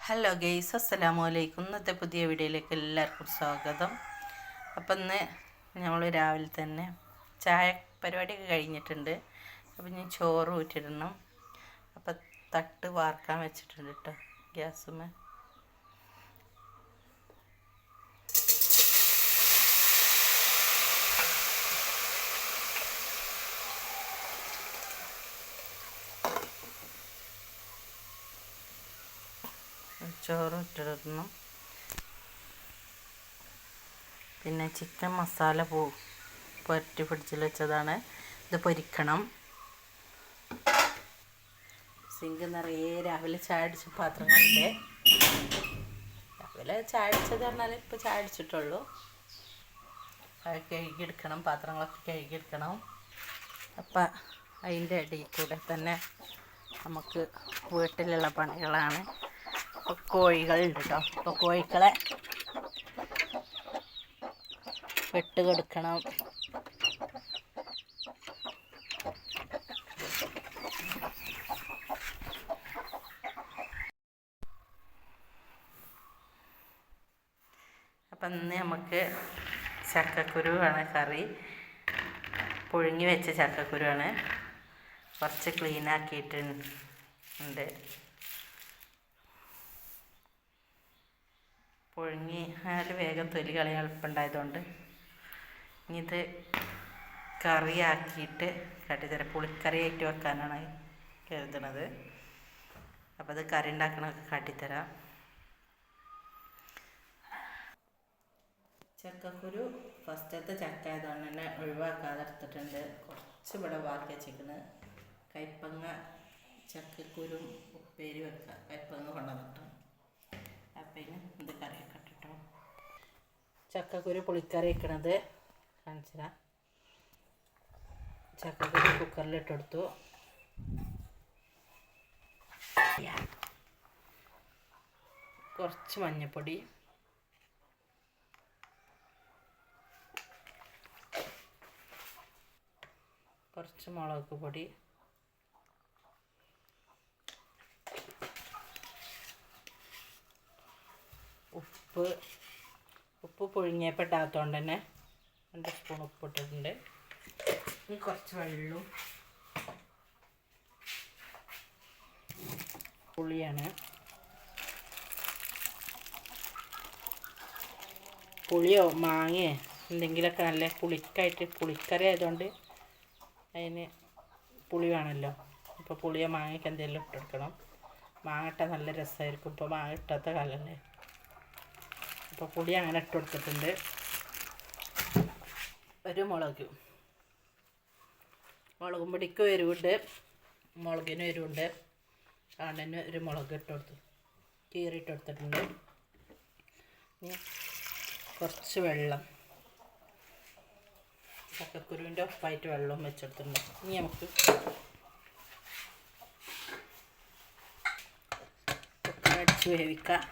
Hello guys, അസ്സലാമു അലൈക്കും. ഇന്നത്തെ പുതിയ വീഡിയോയിലേക്ക് എല്ലാവർക്കും സ്വാഗതം. അപ്പം ഇന്ന് നമ്മൾ രാവിലെ തന്നെ ചായ പരിപാടിയൊക്കെ കഴിഞ്ഞിട്ടുണ്ട്. അപ്പം ഞാൻ ചോറ് ഊറ്റിടണം. അപ്പം തട്ട് വാർക്കാൻ വെച്ചിട്ടുണ്ട് കേട്ടോ ഗ്യാസുമ്മേ. ചോറ് ഇട്ടിടണം. പിന്നെ ചിക്കൻ മസാല പുരട്ടി ഫ്രിഡ്ജിൽ വെച്ചതാണ്. ഇത് പൊരിക്കണം. സിങ്ക് നിറയെ രാവിലെ ചായ അടിച്ച പാത്രങ്ങളുണ്ട്. രാവിലെ ചായ അടിച്ചത് പറഞ്ഞാൽ ഇപ്പോൾ ചായ അടിച്ചിട്ടുള്ളൂ. അത് കഴുകിയെടുക്കണം, പാത്രങ്ങളൊക്കെ കഴുകിയെടുക്കണം. അപ്പം അതിൻ്റെ ഇടയിൽ കൂടെ തന്നെ നമുക്ക് വീട്ടിലുള്ള പണികളാണ്. ഇപ്പോൾ കോഴികളുണ്ട് കേട്ടോ. അപ്പോൾ കോഴികളെ വെട്ട് കൊടുക്കണം. അപ്പം ഇന്ന് നമുക്ക് ചക്കക്കുരുവാണ് കറി. പുഴുങ്ങി വെച്ച ചക്കക്കുരുവാണ്. കുറച്ച് ക്ലീനാക്കിയിട്ടുണ്ട്. പുഴുങ്ങിയാൽ വേഗം തൊലി കളയാൻ എളുപ്പമുണ്ടായതുകൊണ്ട് ഇനി ഇത് കറിയാക്കിയിട്ട് കാട്ടിത്തരാം. പുളിക്കറിയായിട്ട് വെക്കാനാണ് കരുതുന്നത്. അപ്പോൾ അത് കറി ഉണ്ടാക്കണമൊക്കെ കാട്ടിത്തരാം. ചക്കക്കുരു ഫസ്റ്റത്തെ ചക്ക ആയതുകൊണ്ട് തന്നെ ഒഴിവാക്കാതെ എടുത്തിട്ടുണ്ട്. കുറച്ച് ഇവിടെ ബാക്കി വെച്ചിരിക്കുന്നത്. കയ്പ്പങ്ങ ചക്കക്കുരും ഉപ്പേരി വെക്കുക. കയ്പ്പങ്ങ കൊണ്ടുവന്നിട്ട് അപ്പം ഇത് കറിയൊക്കെ ഇട്ടിട്ടോ. ചക്കക്കുരു പുളിക്കറി വെക്കണത് കാണിച്ചാൽ ചക്കക്കുരു കുക്കറിലിട്ടെടുത്തു. കുറച്ച് മഞ്ഞൾപ്പൊടി, കുറച്ച് മുളക് പൊടി, ഉപ്പ് പുഴുങ്ങിയപ്പോൾ ഇട്ടാത്തതുകൊണ്ട് തന്നെ 2 സ്പൂൺ ഉപ്പിട്ടിട്ടുണ്ട്. ഇനി കുറച്ച് വെള്ളവും പുളിയാണ്. പുളിയോ മാങ്ങയോ എന്തെങ്കിലുമൊക്കെ നല്ല പുളിക്കായിട്ട്, പുളിക്കറി ആയതുകൊണ്ട് അതിന് പുളി വേണമല്ലോ. ഇപ്പോൾ പുളിയോ മാങ്ങയൊക്കെ എന്തെങ്കിലും ഇട്ടെടുക്കണം. മാങ്ങ ഇട്ടാൽ നല്ല രസമായിരിക്കും. ഇപ്പോൾ മാങ്ങ ഇട്ടാത്ത കാലമല്ലേ. അപ്പോൾ പുളി അങ്ങനെ ഇട്ട് കൊടുത്തിട്ടുണ്ട്. ഒരു മുളകും പൊടിക്കും എരിവുണ്ട്, മുളകിനും എരിവുണ്ട്. കാണ്ടന് ഒരു മുളക് ഇട്ട് കൊടുത്തു, കീറിയിട്ട് കൊടുത്തിട്ടുണ്ട്. ഇനി കുറച്ച് വെള്ളം, ചക്കക്കുരുവിൻ്റെ ഒപ്പായിട്ട് വെള്ളം വെച്ചെടുത്തിട്ടുണ്ട്. ഇനി നമുക്ക് അടിച്ച് വേവിക്കാം.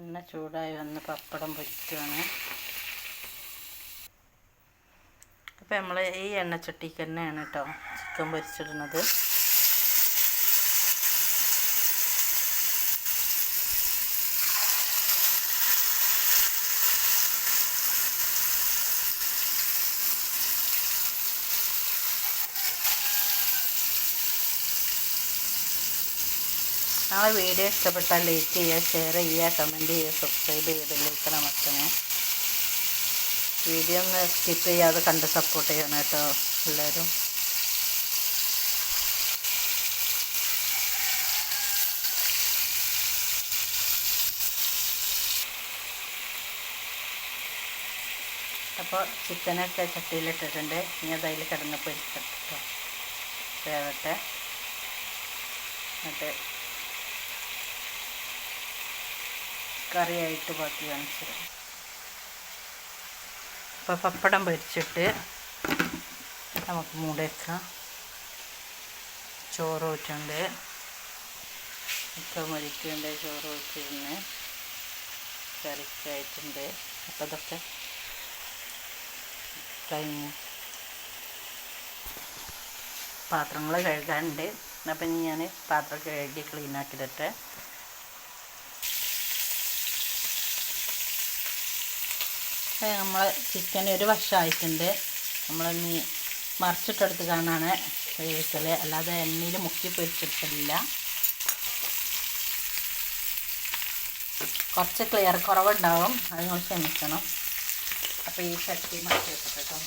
എണ്ണ ചൂടായി വന്ന് പപ്പടം പൊരിക്കുകയാണ്. അപ്പോൾ നമ്മൾ ഈ എണ്ണച്ചട്ടിക്ക് തന്നെയാണ് കേട്ടോ ചിക്കൻ പൊരിച്ചിടുന്നത്. ഞങ്ങളെ വീഡിയോ ഇഷ്ടപ്പെട്ടാൽ ലൈക്ക് ചെയ്യുക, ഷെയർ ചെയ്യുക, കമൻറ്റ് ചെയ്യുക, സബ്സ്ക്രൈബ് ചെയ്യുക, ബെല്ലൈക്കൺ അമർത്തണേ. വീഡിയോ ഒന്ന് സ്കിപ്പ് ചെയ്യാതെ കണ്ട് സപ്പോർട്ട് ചെയ്യണം കേട്ടോ എല്ലാവരും. അപ്പോൾ ചിക്കനൊക്കെ ചട്ടിയിലിട്ടിട്ടുണ്ട്. ഇനി അതിൽ കിടന്ന് പൊരിച്ചിട്ടോ വേവട്ടെ. എന്നിട്ട് കറിയായിട്ട് ബാക്കി കാണിച്ചത്. അപ്പോൾ പപ്പടം പൊരിച്ചിട്ട് നമുക്ക് മൂടി വെക്കാം. ചോറ് ഊറ്റുണ്ട്, ചിക്കൻ പൊരിക്കുന്നുണ്ട്, ചോറ് ഊറ്റിരുന്ന് കറിക്കായിട്ടുണ്ട്. അപ്പോൾ ഇതൊക്കെ കഴിഞ്ഞ് പാത്രങ്ങൾ കഴുകാനുണ്ട്. അപ്പം ഇനി ഞാൻ പാത്രം കഴുകി ക്ലീനാക്കിയിട്ടെ. നമ്മൾ ചിക്കൻ ഒരു വശമായിട്ടുണ്ട്. നമ്മളൊന്ന് മറിച്ചിട്ടെടുത്ത് കാണാണ് വേവിക്കൽ, അല്ലാതെ എണ്ണയിൽ മുക്കി പൊരിച്ചെടുക്കലില്ല. കുറച്ച് ക്ലിയർ കുറവുണ്ടാവും, അത് നിങ്ങൾ ക്ഷമിക്കണം. അപ്പോൾ ഈ ചട്ടി മാറ്റി വെക്കട്ടോ.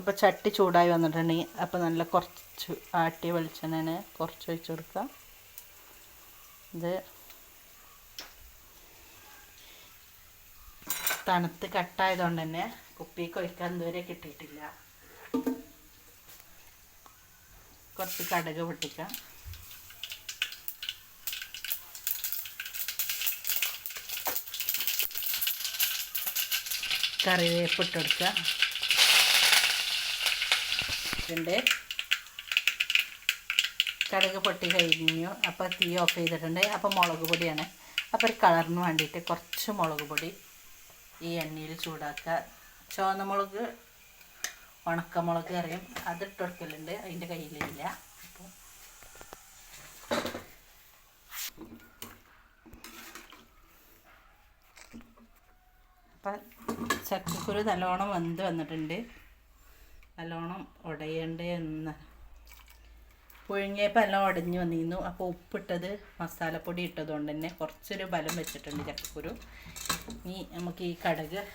അപ്പോൾ ചട്ടി ചൂടായി വന്നിട്ടുണ്ടെങ്കിൽ അപ്പോൾ നല്ല കുറച്ച് ആട്ടിയ വെളിച്ചെണ്ണ കുറച്ച് ഒഴിച്ച് കൊടുക്കുക. ഇത് തണുത്ത് കട്ടായതുകൊണ്ട് തന്നെ കുപ്പിക്ക് ഒഴിക്കാൻ ഇതുവരെ കിട്ടിയിട്ടില്ല. കുറച്ച് കടുക് പൊട്ടിക്കാം. കറിവേപ്പ് ഇട്ട് കൊടുക്കുക. ഇതിൻ്റെ കടുക് പൊട്ടി കഴിഞ്ഞു. അപ്പോൾ തീ ഓഫ് ചെയ്തിട്ടുണ്ട്. അപ്പോൾ മുളക് പൊടിയാണ്. അപ്പോൾ ഒരു കളറിന് വേണ്ടിയിട്ട് കുറച്ച് മുളക് പൊടി ഈ എണ്ണയിൽ ചൂടാക്കുക. ചുവന്ന മുളക്, ഉണക്കമുളക് അറിയും, അതിട്ട് കൊടുക്കലുണ്ട്. അതിൻ്റെ കയ്യിലില്ല. അപ്പം ചക്കക്കുരു നല്ലോണം വെന്ത് വന്നിട്ടുണ്ട്. നല്ലോണം ഉടയേണ്ടേ എന്ന് പുഴുങ്ങിയപ്പോൾ എല്ലാം ഉടഞ്ഞു വന്നിരുന്നു. അപ്പോൾ ഉപ്പിട്ടത് മസാലപ്പൊടി ഇട്ടതുകൊണ്ട് തന്നെ കുറച്ചൊരു ബലം വെച്ചിട്ടുണ്ട് ചക്കക്കുരു. ഇനി നമുക്ക് ഈ കടുകും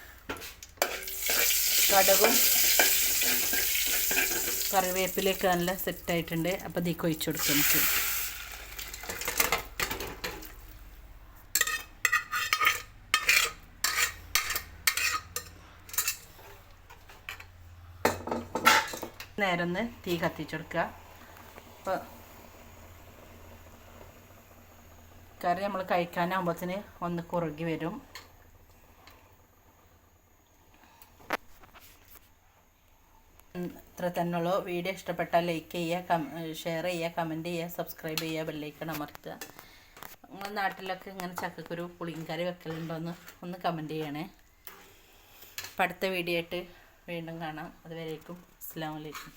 കറിവേപ്പിലേക്ക് നല്ല സെറ്റായിട്ടുണ്ട്. അപ്പോൾ ഇതിലേക്ക് ഒഴിച്ചു കൊടുക്കും. നമുക്ക് നേരം ഒന്ന് തീ കത്തിച്ചെടുക്കുക. അപ്പോൾ കറി നമ്മൾ കഴിക്കാനാകുമ്പോഴത്തേന് ഒന്ന് കുറുകി വരും. ഇത്ര തന്നെയുള്ളൂ. വീഡിയോ ഇഷ്ടപ്പെട്ടാൽ ലൈക്ക് ചെയ്യുക, ഷെയർ ചെയ്യുക, കമൻറ്റ് ചെയ്യുക, സബ്സ്ക്രൈബ് ചെയ്യുക, ബെല്ലൈക്കൺ അമർത്തുക. നിങ്ങളുടെ നാട്ടിലൊക്കെ ഇങ്ങനെ ചക്കക്കുരു പുളിങ്കറി വെക്കലുണ്ടോയെന്ന് ഒന്ന് കമൻറ്റ് ചെയ്യണേ. അപ്പം അടുത്ത വീഡിയോ ആയിട്ട് വീണ്ടും കാണാം. അതുവരേക്കും അസ്സലാമു അലൈക്കും.